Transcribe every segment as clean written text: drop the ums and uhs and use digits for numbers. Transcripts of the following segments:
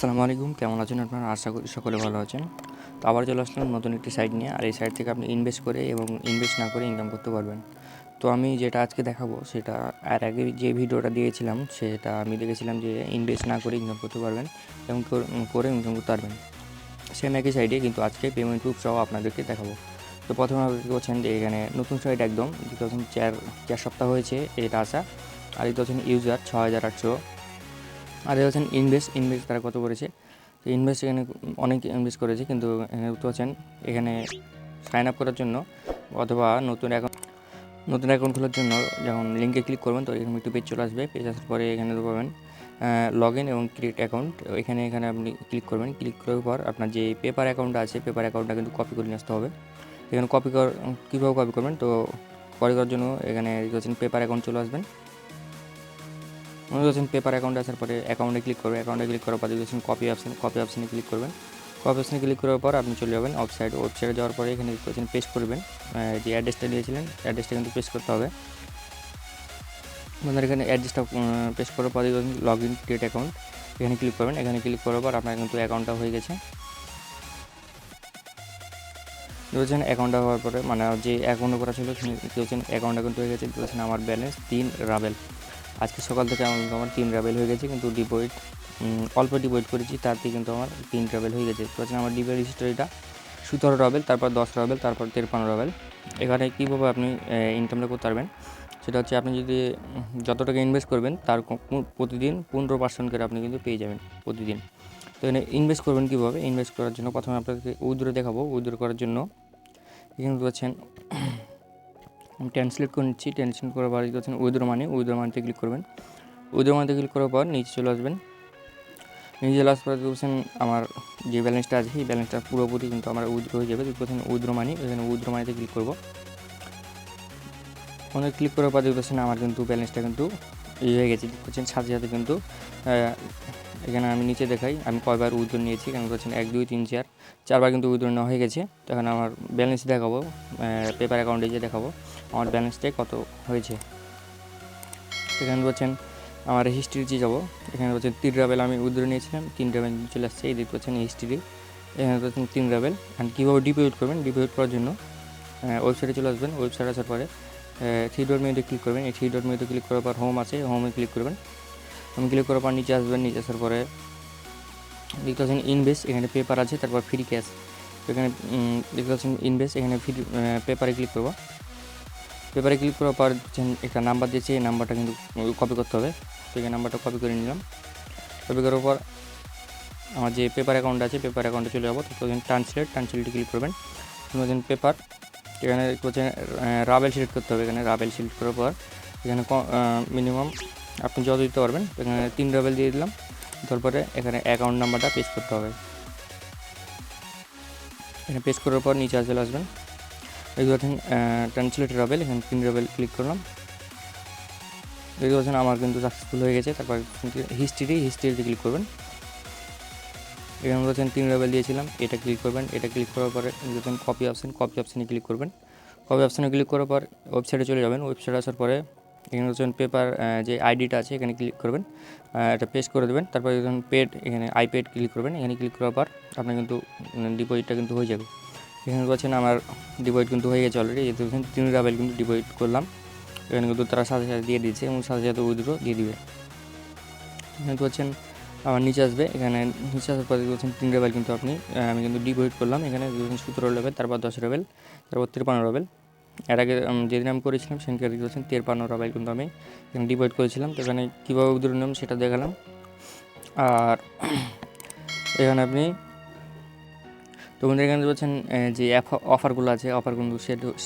আসসালামু আলাইকুম, কেমন আছেন আপনারা? আশা করি সকলে ভালো আছেন। তো আবার চলে আসলাম নতুন একটি সাইট নিয়ে। আর এই সাইট থেকে আপনি ইনভেস্ট করে এবং ইনভেস্ট না করে ইনকাম করতে পারবেন। তো আমি যেটা আজকে দেখাবো সেটা আর আগে যে ভিডিওটা দিয়েছিলাম সেটা আমি দেখেছিলাম যে ইনভেস্ট না করে ইনকাম করতে পারবেন এবং করে ইনকাম করতে পারবেন সেম একই সাইডে, কিন্তু আজকে পেমেন্ট প্রুফ সহ আপনাদেরকে দেখাবো। তো প্রথমে আপনি কী করছেন যে এখানে নতুন সাইট একদম দেখতে পাচ্ছেন, চার সপ্তাহ হয়েছে এটা আসা। আর দেখতে পাচ্ছেন ইউজার 6,800। আর দেখতে পাচ্ছেন ইনভেস্ট তারা কত করেছে। তো ইনভেস্ট এখানে অনেক ইনভেস্ট করেছে, কিন্তু এখানে দেখতে পাচ্ছেন এখানে সাইন আপ করার জন্য অথবা নতুন অ্যাকাউন্ট খোলার জন্য যখন লিঙ্কে ক্লিক করবেন তো এরকম একটু পেজ চলে আসবে। পেজ আসার পরে এখানে পাবেন লগ ইন এবং ক্রিয়েট অ্যাকাউন্ট। এখানে আপনি ক্লিক করবেন। ক্লিক করার পর আপনার যে পেপার অ্যাকাউন্টটা আছে পেপার অ্যাকাউন্টটা কিন্তু কপি করে নিয়ে আসতে হবে। এখানে কীভাবে কপি করবেন, তো কপি করার জন্য এখানে পেপার অ্যাকাউন্ট চলে আসবেন। মনে করছেন পেপার অ্যাকাউন্টে আসার পরে অ্যাকাউন্টে ক্লিক করবেন। অ্যাকাউন্টে ক্লিক করার পর দেখছেন কপি অপশানে ক্লিক করবেন। কপি অপশানে ক্লিক করার পর আপনি চলে যাবেন ওয়েবসাইটে যাওয়ার পরে এখানে দেখছেন পেস্ট করবেন যে অ্যাড্রেসটা দিয়েছিলেন, অ্যাড্রেসটা কিন্তু পেস্ট করতে হবে। আপনার এখানে অ্যাড্রেসটা পেস্ট করার পরে লগ ইন ক্রিয়েট অ্যাকাউন্ট এখানে ক্লিক করবেন। এখানে ক্লিক করার পর আপনার কিন্তু অ্যাকাউন্টটা হয়ে গেছে। দেখছেন অ্যাকাউন্টটা হওয়ার পরে মানে যে অ্যাকাউন্ট করা ছিল দেখছেন অ্যাকাউন্টটা কিন্তু হয়ে গেছে। দেখছেন আমার ব্যালেন্স 3 রাবেল। আজকে সকাল থেকে আমার 3 রাবেল হয়ে গেছে, কিন্তু অল্প ডিপোজিট করেছি তাতে কিন্তু আমার 3 রাবেল হয়ে গেছে। তো আমার ডিপোজিট হিস্টোরিটা 17 রাবেল, তারপর 10 রাবেল, তারপর 53 রাবেল। এখানে কীভাবে আপনি ইনকামটা করতে পারবেন সেটা হচ্ছে আপনি যদি যত টাকা ইনভেস্ট করবেন তার প্রতিদিন 15% করে আপনি কিন্তু পেয়ে যাবেন প্রতিদিন। তো এখানে ইনভেস্ট করবেন কীভাবে? ইনভেস্ট করার জন্য প্রথমে আপনাকে উইথড্র দেখাবো। উইথড্র করার জন্য এখানে পাচ্ছেন আমি ট্রান্সলেট করে নিচ্ছি। ট্রান্সলেট করার পর দেখছেন উইথড্র মানিতে ক্লিক করবেন। উইথড্র মানিতে ক্লিক করার পর নিচে চলে আসবেন। নিচে চলে আসার পর দেখছেন আমার যে ব্যালেন্সটা আছে এই ব্যালেন্সটা পুরোপুরি কিন্তু আমার উইথড্র হয়ে যাবে। দেখছেন উইথড্র মানি, এখানে উইথড্র মানিতে ক্লিক করবো। ওখানে ক্লিক করার পর দেখছেন আমার কিন্তু ব্যালেন্সটা কিন্তু হয়ে গেছে। দেখছেন সাথে সাথে কিন্তু এখানে আমি নিচে দেখাই আমি কয়বার উইথড্র নিয়েছি। এখানে করছেন 1 2 3 4 4বার কিন্তু উইথড্র নেওয়া হয়ে গেছে। তো এখানে আমার ব্যালেন্স দেখাবো, পেপার অ্যাকাউন্টে যে দেখাবো আমার ব্যালেন্সটাই কত হয়েছে। এখানে বলছেন আমার হিস্ট্রিতে যাবো। এখানে বলছেন 3 রাবেল আমি উইথড্র নিয়েছিলাম, 3 রাবেল চলে আসছে। এই দেখতে পাচ্ছেন হিস্ট্রি, এখানে বলছেন 3 রাবেল। অ্যান্ড কীভাবে ডিপোজিট করবেন? ডিপোজিট করার জন্য ওয়েবসাইটে চলে আসবেন। ওয়েবসাইট আসার পরে 3 ডট মেনুতে ক্লিক করবেন। এই 3 ডট মেনুতে ক্লিক করার পর হোম আছে, হোমে ক্লিক করবেন। হোমে ক্লিক করার পর নিচে আসবেন। নিচে আসার পরে দেখতে পাচ্ছেন ইনভেস্ট, এখানে পেপার আছে, তারপর ফ্রি ক্যাশ। এখানে দেখতে পাচ্ছেন ইনভেস্ট, এখানে পেপারে ক্লিক করবো। পেপারে ক্লিক করার পর একটা নাম্বার দিয়েছে, এই নাম্বারটা কিন্তু কপি করতে হবে। তো এই নাম্বারটা কপি করে নিলাম। কপি করার পর আমার যে পেপার অ্যাকাউন্ট আছে পেপার অ্যাকাউন্টে চলে যাবো। তো ট্রান্সলেটে ক্লিক করবেন। দেখছেন পেপার, এখানে বলছেন রাবেল সিলেক্ট করতে হবে। এখানে রাবেল সিলেক্ট করার পর এখানে মিনিমাম আপনি যত দিতে পারবেন। এখানে 3 রাবেল দিয়ে দিলাম। তারপরে এখানে অ্যাকাউন্ট নাম্বারটা পেস্ট করতে হবে। এখানে পেস্ট করার পর নিচে চলে আসবেন। দেখতে পাচ্ছেন ট্রান্সলেটেড রাবেল, এখানে 3 রাবেল ক্লিক করলাম। দেখতে পাচ্ছেন আমার কিন্তু সাকসেসফুল হয়ে গেছে। তারপর হিস্ট্রিতে ক্লিক করবেন। এখানে বলছেন 3 রাবেল দিয়েছিলাম, এটা ক্লিক করবেন। এটা ক্লিক করার পরে দেখবেন কপি অপশানে ক্লিক করবেন। কপি অপশানে ক্লিক করার পর ওয়েবসাইটে চলে যাবেন। ওয়েবসাইটে আসার পরে এখানে হচ্ছেন পেপার যে আইডিটা আছে এখানে ক্লিক করবেন, এটা পেস্ট করে দেবেন। তারপর যখন এখানে আইপেড ক্লিক করবেন। এখানে ক্লিক করার পর আপনার কিন্তু ডিপোজিটটা কিন্তু হয়ে যাবে। এখানে বলছেন আমার ডিপোজিট কিন্তু হয়ে গেছে অলরেডি। যেহেতু 3 রাবেল কিন্তু ডিপোজিট করলাম, এখানে কিন্তু তারা সাথে সাথে দিয়ে দিয়েছে এবং সাথে সাথে উইথড্র দিয়ে দিবে। এখানে বলছেন আমার নিচে আসবে। এখানে নিচে আসার পরে বলছেন 3 রাবেল কিন্তু আমি কিন্তু ডিপোজিট করলাম। এখানে 17 রাবেল, তারপর 10 রাবেল, তারপর 53 রাবেল। এর আগে যেদিন আমি করেছিলাম সেদিনকে দেখতে পাচ্ছেন 53 রাবেল কিন্তু আমি এখানে ডিপোজিট করেছিলাম। তো এখানে কীভাবে উইথড্র নিলাম সেটা দেখালাম। আর এখানে আপনি তো বন্ধুরা এখানে বলছেন যে অফারগুলো আছে অফার কিন্তু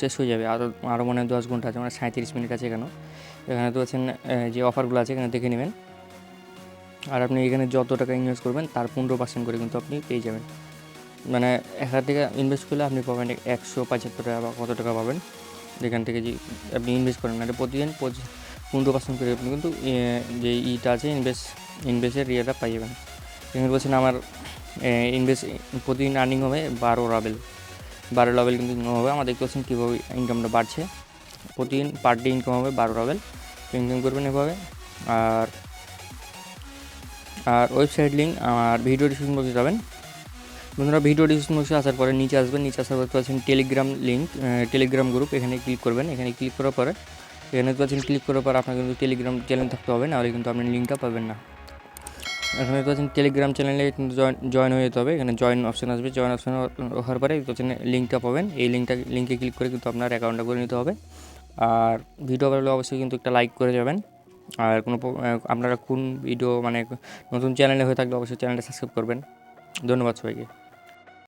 শেষ হয়ে যাবে। আরও মনে হয় 10 ঘন্টা আছে, মানে 37 মিনিট আছে এখানে তো বলছেন যে অফারগুলো আছে এখানে দেখে নেবেন। আর আপনি এখানে যত টাকা ইনভেস্ট করবেন তার 15% করে কিন্তু আপনি পেয়ে যাবেন। মানে 1000 টাকা ইনভেস্ট করলে আপনি পাবেন 175 টাকা বা কত টাকা পাবেন যেখান থেকে যে আপনি ইনভেস্ট করেন। মানে প্রতিদিন 15% করে আপনি কিন্তু যে ইটা আছে ইনভেস্টের ইয়েটা পাই যাবেন। এখানে বলছেন আমার প্রতিদিন আর্নিং হবে 12 রাবেল কিন্তু ইনকাম হবে। আমার দেখতে পাচ্ছেন কীভাবে ইনকামটা বাড়ছে। প্রতিদিন পার ডে ইনকাম হবে 12 রাবেল। ইনকাম করবেন এভাবে। আর আর ওয়েবসাইট লিঙ্ক আমার ভিডিও ডিসক্রিপশন বক্সে যাবেন। বন্ধুরা ভিডিও ডিসক্রিপশন বক্সে আসার পরে নিচে আসবেন, নিচে আসার পর পাচ্ছেন টেলিগ্রাম লিঙ্ক, টেলিগ্রাম গ্রুপ, এখানে ক্লিক করবেন। এখানে ক্লিক করার পরে এখানে পাচ্ছেন ক্লিক করার পর আপনার কিন্তু টেলিগ্রাম চ্যানেল থাকতে হবে, নাহলে কিন্তু আপনি লিঙ্কটা পাবেন না। এখানে পাচ্ছেন টেলিগ্রাম চ্যানেলে কিন্তু জয়েন হয়ে যেতে হবে। এখানে জয়েন অপশান আসবে, জয়েন অপশান হওয়ার পরে পাচ্ছেন লিঙ্কটা পাবেন। এই লিঙ্কে ক্লিক করে কিন্তু আপনার অ্যাকাউন্টটা করে নিতে হবে। আর ভিডিও ভালো লাগলে অবশ্যই কিন্তু একটা লাইক করে যাবেন। আর আপনারা কোন ভিডিও মানে নতুন চ্যানেলে হয়ে থাকলে অবশ্যই চ্যানেলটা সাবস্ক্রাইব করবেন। ধন্যবাদ সবাইকে।